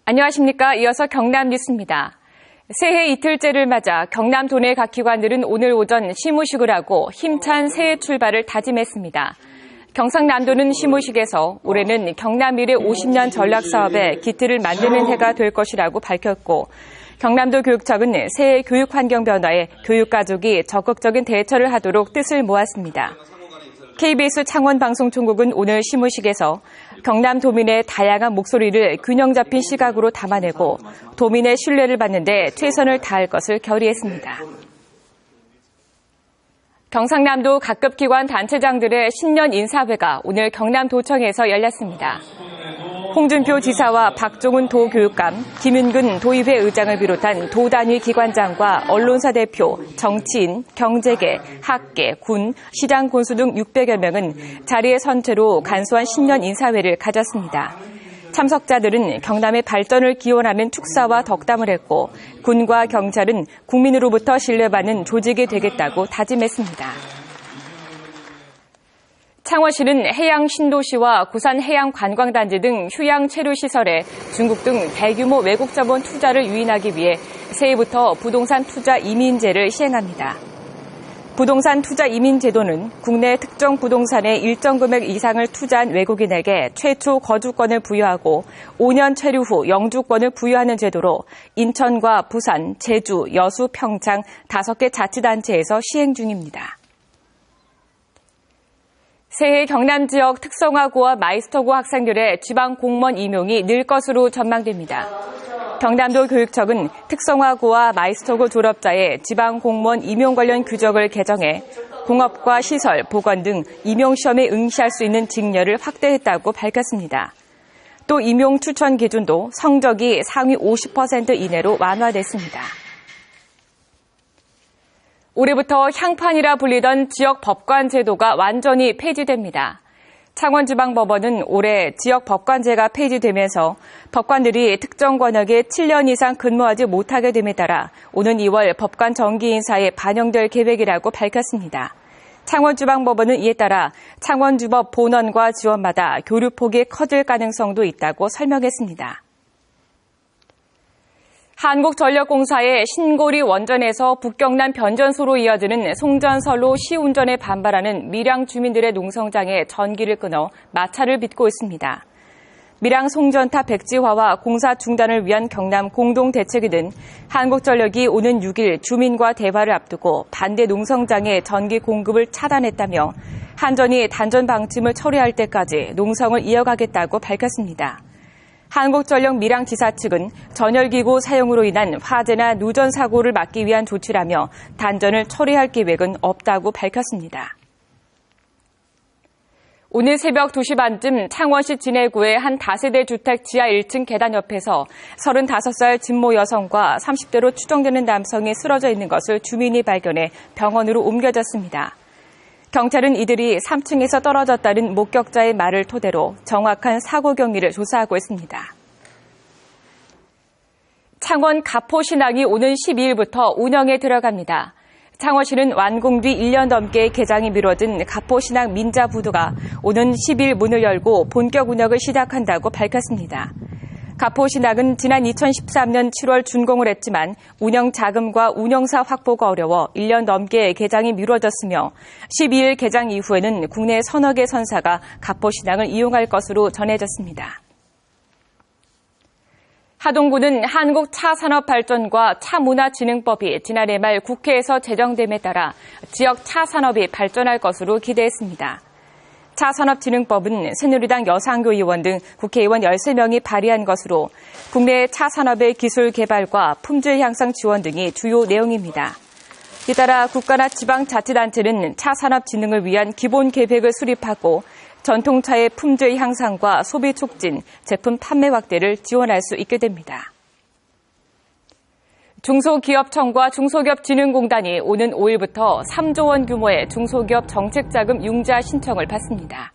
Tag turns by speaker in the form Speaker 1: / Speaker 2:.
Speaker 1: 안녕하십니까. 이어서 경남 뉴스입니다. 새해 이틀째를 맞아 경남 도내 각 기관들은 오늘 오전 시무식을 하고 힘찬 새해 출발을 다짐했습니다. 경상남도는 시무식에서 올해는 경남 미래 50년 전략사업의 기틀을 만드는 해가 될 것이라고 밝혔고, 경남도 교육청은 새해 교육 환경 변화에 교육가족이 적극적인 대처를 하도록 뜻을 모았습니다. KBS 창원방송총국은 오늘 시무식에서 경남 도민의 다양한 목소리를 균형 잡힌 시각으로 담아내고 도민의 신뢰를 받는 데 최선을 다할 것을 결의했습니다. 경상남도 각급 기관 단체장들의 신년 인사회가 오늘 경남도청에서 열렸습니다. 홍준표 지사와 박종훈 도교육감, 김윤근 도의회 의장을 비롯한 도 단위 기관장과 언론사 대표, 정치인, 경제계, 학계, 군, 시장 군수 등 600여 명은 자리에 선 채로 간소한 신년 인사회를 가졌습니다. 참석자들은 경남의 발전을 기원하는 축사와 덕담을 했고, 군과 경찰은 국민으로부터 신뢰받는 조직이 되겠다고 다짐했습니다. 창원시는 해양 신도시와 구산 해양 관광단지 등 휴양 체류 시설에 중국 등 대규모 외국 자본 투자를 유인하기 위해 새해부터 부동산 투자 이민제를 시행합니다. 부동산 투자 이민 제도는 국내 특정 부동산에 일정 금액 이상을 투자한 외국인에게 최초 거주권을 부여하고 5년 체류 후 영주권을 부여하는 제도로 인천과 부산, 제주, 여수, 평창 5개 자치단체에서 시행 중입니다. 새해 경남 지역 특성화고와 마이스터고 학생들의 지방 공무원 임용이 늘 것으로 전망됩니다. 경남도 교육청은 특성화고와 마이스터고 졸업자의 지방 공무원 임용 관련 규정을 개정해 공업과 시설, 보건 등 임용 시험에 응시할 수 있는 직렬을 확대했다고 밝혔습니다. 또 임용 추천 기준도 성적이 상위 50% 이내로 완화됐습니다. 올해부터 향판이라 불리던 지역 법관 제도가 완전히 폐지됩니다. 창원지방법원은 올해 지역 법관제가 폐지되면서 법관들이 특정 권역에 7년 이상 근무하지 못하게 됨에 따라 오는 2월 법관 정기 인사에 반영될 계획이라고 밝혔습니다. 창원지방법원은 이에 따라 창원주법 본원과 지원마다 교류폭이 커질 가능성도 있다고 설명했습니다. 한국전력공사의 신고리 원전에서 북경남 변전소로 이어지는 송전선로 시운전에 반발하는 밀양 주민들의 농성장에 전기를 끊어 마찰을 빚고 있습니다. 밀양 송전탑 백지화와 공사 중단을 위한 경남 공동대책이 든 한국전력이 오는 6일 주민과 대화를 앞두고 반대 농성장의 전기 공급을 차단했다며 한전이 단전 방침을 처리할 때까지 농성을 이어가겠다고 밝혔습니다. 한국전력 밀양지사 측은 전열기구 사용으로 인한 화재나 누전 사고를 막기 위한 조치라며 단전을 처리할 계획은 없다고 밝혔습니다. 오늘 새벽 2시 반쯤 창원시 진해구의 한 다세대 주택 지하 1층 계단 옆에서 35살 진모 여성과 30대로 추정되는 남성이 쓰러져 있는 것을 주민이 발견해 병원으로 옮겨졌습니다. 경찰은 이들이 3층에서 떨어졌다는 목격자의 말을 토대로 정확한 사고 경위를 조사하고 있습니다. 창원 가포신항이 오는 12일부터 운영에 들어갑니다. 창원시는 완공 뒤 1년 넘게 개장이 미뤄진 가포신항 민자부두가 오는 10일 문을 열고 본격 운영을 시작한다고 밝혔습니다. 가포신항은 지난 2013년 7월 준공을 했지만 운영 자금과 운영사 확보가 어려워 1년 넘게 개장이 미뤄졌으며 12일 개장 이후에는 국내 서너 개 선사가 가포신항을 이용할 것으로 전해졌습니다. 하동구는 한국차산업발전과 차문화진흥법이 지난해 말 국회에서 제정됨에 따라 지역 차산업이 발전할 것으로 기대했습니다. 차산업진흥법은 새누리당 여상교 의원 등 국회의원 13명이 발의한 것으로 국내 차산업의 기술 개발과 품질 향상 지원 등이 주요 내용입니다. 이따라 국가나 지방자치단체는 차산업 진흥을 위한 기본 계획을 수립하고 전통차의 품질 향상과 소비 촉진, 제품 판매 확대를 지원할 수 있게 됩니다. 중소기업청과 중소기업진흥공단이 오는 5일부터 3조 원 규모의 중소기업 정책자금 융자 신청을 받습니다.